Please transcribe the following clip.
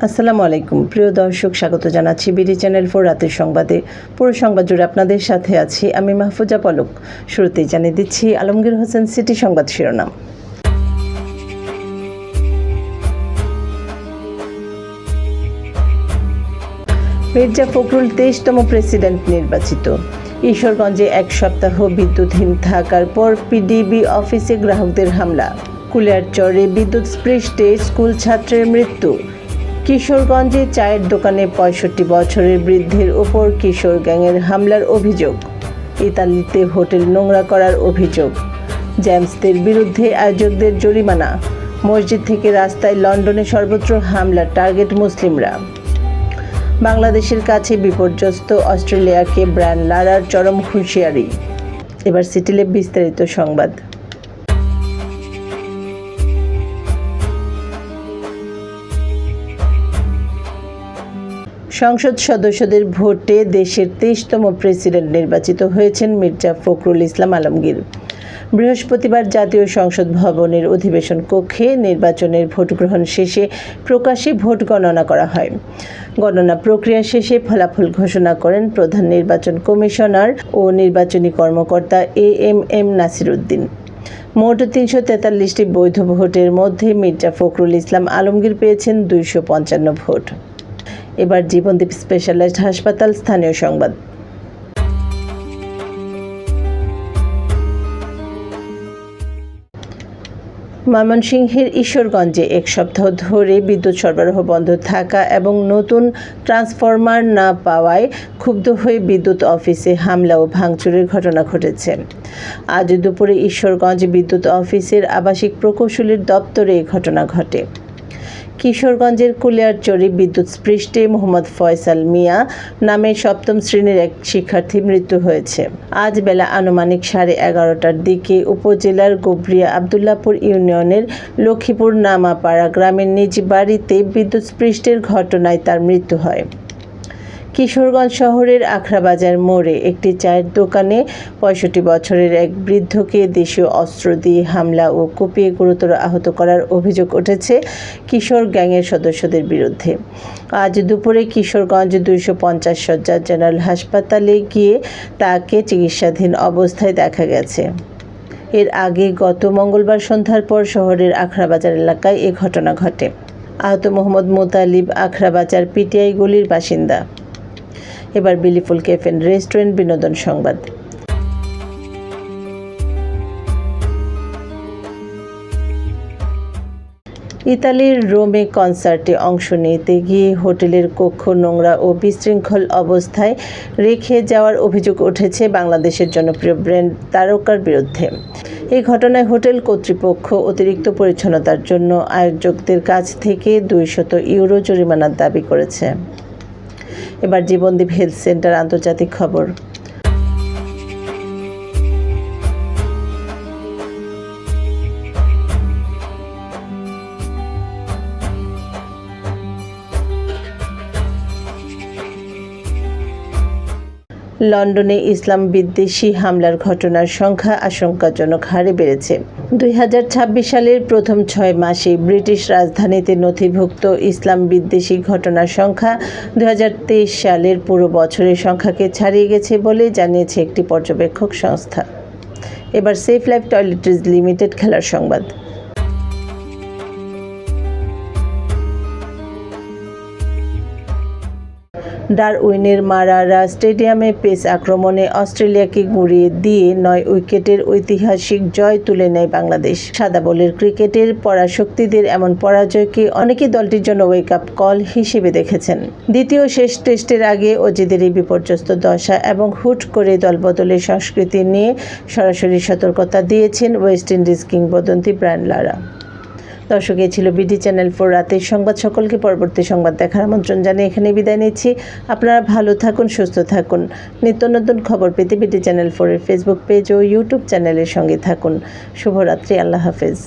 আসসালামু আলাইকুম প্রিয় দর্শক, স্বাগত জানাচ্ছি বিডি চ্যানেল 4 রাতের সংবাদে। পুরো সংবাদ জুড়ে আপনাদের সাথে আছি আমি মাহফুজা পলক। শুরুতেই জানিয়ে দিচ্ছি আলমগীর হোসেন সিটি সংবাদ শিরোনাম। মির্জা ফখরুল 23তম প্রেসিডেন্ট নির্বাচিত। ঈশ্বরগঞ্জে এক সপ্তাহ বিদ্যুৎহীন থাকার পর পিডিবি অফিসে গ্রাহকদের হামলা। কুলিয়ারচরে বিদ্যুৎস্পৃষ্টে স্কুল ছাত্রের মৃত্যু। কিশোরগঞ্জে চায়ের দোকানে 65 বছরের বৃদ্ধের ওপর কিশোর গ্যাংয়ের হামলার অভিযোগ। ইতালিতে হোটেল নোংরা করার অভিযোগ। জেমসদের বিরুদ্ধে আয়োজকদের জরিমানা। মসজিদ থেকে রাস্তায় লন্ডনে সর্বত্র হামলার টার্গেট মুসলিমরা। বাংলাদেশের কাছে বিপর্যস্ত অস্ট্রেলিয়াকে ব্রায়ান লারার চরম হুঁশিয়ারি। এবার সিটিল্যাব বিস্তারিত সংবাদ। সংসদ সদস্যদের ভোটে দেশের 23তম প্রেসিডেন্ট নির্বাচিত হয়েছেন মির্জা ফখরুল ইসলাম আলমগীর। বৃহস্পতিবার জাতীয় সংসদ ভবনের অধিবেশন কক্ষে নির্বাচনের ভোটগ্রহণ শেষে প্রকাশ্যে ভোট গণনা করা হয়। গণনা প্রক্রিয়া শেষে ফলাফল ঘোষণা করেন প্রধান নির্বাচন কমিশনার ও নির্বাচনী কর্মকর্তা এএমএম নাসির উদ্দিন। মোট 343টি বৈধ ভোটের মধ্যে মির্জা ফখরুল ইসলাম আলমগীর পেয়েছেন 255 ভোট। এবার জীবনদীপ স্পেশালাইজড হাসপাতাল স্থানীয় সংবাদ। ময়মনসিংহের ঈশ্বরগঞ্জে এক সপ্তাহ ধরে বিদ্যুৎ সরবরাহ বন্ধ থাকা এবং নতুন ট্রান্সফরমার না পাওয়ায় ক্ষুব্ধ হয়ে বিদ্যুৎ অফিসে হামলা ও ভাঙচুরের ঘটনা ঘটেছে। আজ দুপুরে ঈশ্বরগঞ্জ বিদ্যুৎ অফিসের আবাসিক প্রকৌশলীর দপ্তরে এই ঘটনা ঘটে। কিশোরগঞ্জের কুলিয়ারচরে বিদ্যুৎস্পৃষ্টে মোহাম্মদ ফয়সাল মিয়া নামে 7ম শ্রেণীর এক শিক্ষার্থীর মৃত্যু হয়েছে। আজ বেলা আনুমানিক 11:30টার দিকে উপজেলার গোবরিয়া আবদুল্লাপুর ইউনিয়নের লক্ষ্মীপুর নামাপাড়া গ্রামের নিজ বাড়িতে বিদ্যুৎস্পৃষ্টের ঘটনায় তার মৃত্যু হয়। কিশোরগঞ্জ শহরের আখড়াবাজার মোড়ে একটি চায়ের দোকানে 65 বছরের এক বৃদ্ধকে দেশীয় অস্ত্র দিয়ে হামলা ও কুপিয়ে গুরুতর আহত করার অভিযোগ উঠেছে কিশোর গ্যাংয়ের সদস্যদের বিরুদ্ধে। আজ দুপুরে কিশোরগঞ্জ 250 শয্যার জেনারেল হাসপাতালে গিয়ে তাকে চিকিৎসাধীন অবস্থায় দেখা গেছে। এর আগে গত মঙ্গলবার সন্ধ্যার পর শহরের আখড়াবাজার এলাকায় এ ঘটনা ঘটে। আহত মোহাম্মদ মোতালিব আখড়াবাজার পিটিআই গলির বাসিন্দা। এবার বিলিফুল ক্যাফে রেস্টুরেন্ট বিনোদন সংবাদ। ইতালির রোমে কনসার্টে অংশ নিতে গিয়ে হোটেলের কক্ষ নোংরা ও বিশৃঙ্খল অবস্থায় রেখে যাওয়ার অভিযোগ উঠেছে বাংলাদেশের জনপ্রিয় ব্র্যান্ড তারকার বিরুদ্ধে। এই ঘটনায় হোটেল কর্তৃপক্ষ অতিরিক্ত পরিচ্ছন্নতার জন্য আয়োজকদের কাছ থেকে 200 ইউরো জরিমানার দাবি করেছে। এবার জীবনদীপ হেলথ সেন্টার আন্তর্জাতিক খবর। লন্ডনে ইসলাম বিদ্বেষী হামলার ঘটনার সংখ্যা আশঙ্কাজনক হারে বেড়েছে। 2026 সালের প্রথম 6 মাসে ব্রিটিশ রাজধানীতে নথিভুক্ত ইসলাম বিদ্বেষী ঘটনার সংখ্যা 2023 সালের পুরো বছরের সংখ্যাকে ছাড়িয়ে গেছে বলে জানিয়েছে একটি পর্যবেক্ষক সংস্থা। এবার সেফ লাইফ টয়লেট্রিজ লিমিটেড খেলার সংবাদ। ডারউইনের মারারা স্টেডিয়ামে পেস আক্রমণে অস্ট্রেলিয়াকে গুঁড়িয়ে দিয়ে 9 উইকেটের ঐতিহাসিক জয় তুলে নেয় বাংলাদেশ। সাদা বলের ক্রিকেটের পরাশক্তিদের এমন পরাজয়কে অনেকেই দলটির জন্য ওয়েক আপ কল হিসেবে দেখেছেন। দ্বিতীয় শেষ টেস্টের আগে অজিদের এই বিপর্যস্ত দশা এবং হুট করে দলবদলের সংস্কৃতি নিয়ে সরাসরি সতর্কতা দিয়েছেন ওয়েস্ট ইন্ডিজ কিংবদন্তি ব্রায়ান লারা। দর্শক, এ ছিল বিডি চ্যানেল 4 রাতের সংবাদ। সকলকে পরবর্তী সংবাদ দেখার আমন্ত্রণ জানিয়ে এখানে বিদায় নিচ্ছি। আপনারা ভালো থাকুন, সুস্থ থাকুন। নিত্য নতুন খবর পেতে বিডি চ্যানেল 4 এর ফেসবুক পেজ ও ইউটিউব চ্যানেলের সঙ্গে থাকুন। শুভরাত্রি। আল্লাহ হাফেজ।